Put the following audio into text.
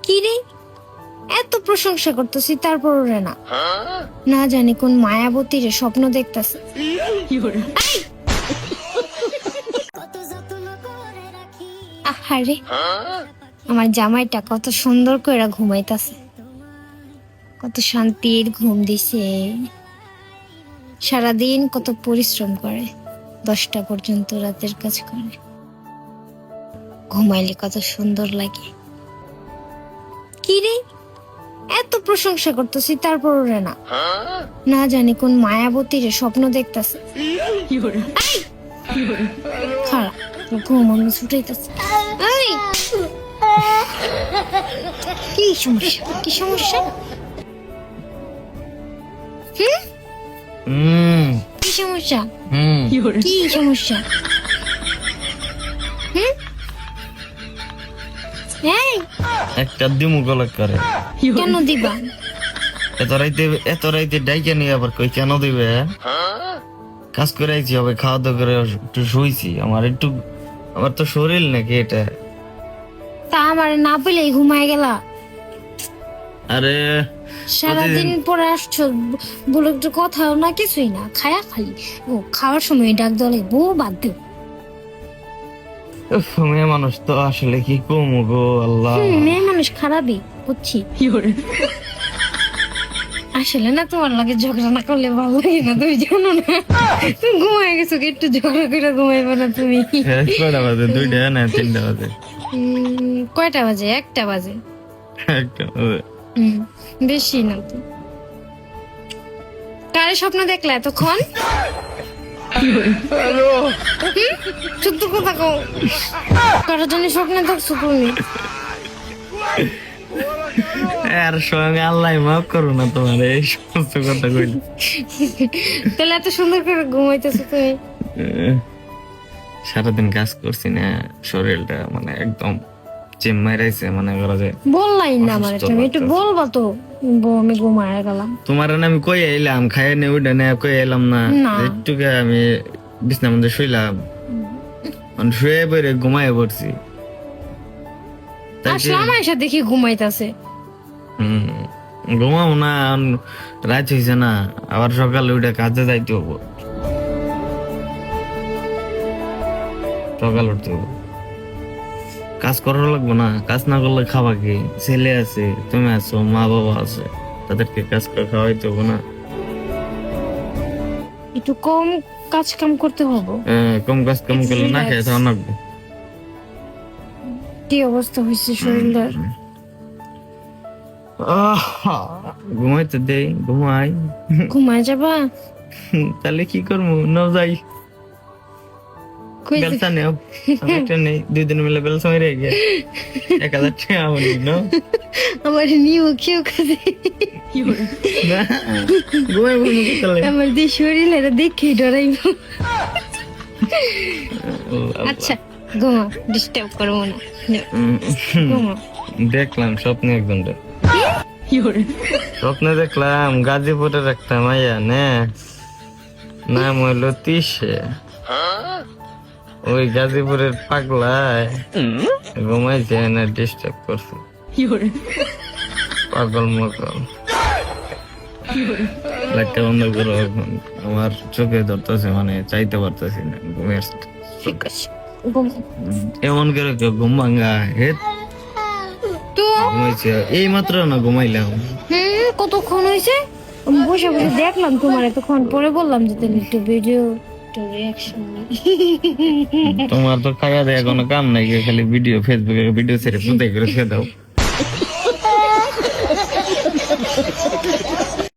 কি রে, এত প্রশংসা করতেছি তারপরও রে না, না জানি কোন মায়াবতীর স্বপ্ন দেখতেছে। আহারে, আমার জামাইটা কত সুন্দর করে ঘুমাইতেছে, কত শান্তির ঘুম দিছে। সারাদিন কত পরিশ্রম করে, 10টা পর্যন্ত রাতের কাজ করে, ঘুমাইলে কত সুন্দর লাগে। কি রে, এত প্রশংসা করতেছি তারপরও রে না, না জানি কোন মায়াবতীর স্বপ্ন দেখতেছে। খারাপ ঘুম আমি ছুটাইতেছে। কি সমস্যা, কি সমস্যা? কি সমস্যা, কি সমস্যা? একটা দিমু গলা করে কেন দিবা? এত রাইতে ডাইকে নিয়ে আবার কই কেন দিবে? কাজ করে আইছি, হবে খাওয়া দাওয়া করে একটু শুইছি। আমার তো শরীর নাকি এটা। তা আমার না পেলেই ঘুমায় গেলা। আরে সারাদিন পরে আসছো, বলে একটু কথাও না, কিছুই না, খায়া খালি ও খাওয়ার সময় ডাক দলে বউ বাদ দেও। মেয়ে মানুষ তো আসলে কি কমু গো আল্লাহ। মেয়ে মানুষ খারাপই বুঝছি। আসলে না, তোমার লাগে ঝগড়া না করলে ভালো লাগে না, তুমি জানো না। তুমি ঘুমায় গেছো, একটু ঝগড়া করে ঘুমাইবে না তুমি? কয়টা বাজে? 2টা না 3টা বাজে? কয়টা বাজে? 1টা বাজে। বেশি না তো। কারে স্বপ্ন দেখলা এতক্ষণ? সত্য কথা কও, কারোর জন্য স্বপ্ন দেখছো তুমি? আর সঙ্গে আল্লাহ মাফ করো না তোমার এই সমস্ত কথা কইলে। তাহলে এত সুন্দর করে ঘুমাইতেছো তুমি? সারাদিন কাজ করছি না, শরীরটা মানে একদম চেম্মাইরাইছে, মানে করা যায়। বললাই না আমার, তুমি একটু বলবা তো। আমি ঘুমায় গেলাম, তোমার আমি কই এলাম, খাই নে উঠে নে কই এলাম না, একটু আমি বিছনার মধ্যে শুইলাম, শুয়ে পড়ে ঘুমায় পড়ছি। আসলাম এসে দেখি ঘুমাইতেছে। ঘুমাও না, রাত হয়েছে না, আবার সকালে উঠে কাজে যাইতে হবো, সকাল উঠতে হবো, কাজ করা লাগবো না। কাজ না করলে খাবা কি? ছেলে আছে, তুমি আছো, মা বাবা আছে, তাদেরকে কাজ করে খাওয়াইতে হবো না? একটু কম কাজ কাম করতে হবে। কম কাজ কাম করলে না খেয়ে থাকা লাগবো। কি অবস্থা হয়েছে শরীরের? ঘুমাইতে দেই, ঘুমাই। ঘুমায় যাবা? তাহলে কি করবো? ন যাই বেলসা নেও, একটা নেই, 2 দিন মিলে বেলসা মেরে গিয়ে 1000 টাকা বলি ন আমার নিও কেউ কাছে ঘুমাই ঘুমাই তাহলে আমার দিয়ে শরীর এটা দেখেই ডরাইব। আচ্ছা ঘুমা, ডিস্টার্ব করবো না, ঘুমা। দেখলাম স্বপ্নে একজনটা, স্বপ্নে দেখলাম গাজীপুরের একটা মাইয়া নে, নাম হইলো তিশে। ওই গাজীপুরের পাগলায় ঘুমাইছে না, ডিস্টার্ব করছে, পাগল মগল। লাইটটা বন্ধ করো, এখন আমার চোখে ধরতেছে, মানে চাইতে পারতেছি না, ঘুমের। ঠিক আছে, এমন করে কেউ ঘুম ভাঙ্গা হে তো ঘুমাইছে এই মাত্র না ঘুমাইলাম। কতক্ষণ হয়েছে? বসে বসে দেখলাম তোমার, এতক্ষণ পরে বললাম যে তুমি একটু ভিডিও রিয়াকশন। তোমার তো খাওয়া দেয়া কোনো কাম নাই, খালি ভিডিও ফেসবুকে ভিডিও ছেড়ে পুতাই করে খেয়ে দাও।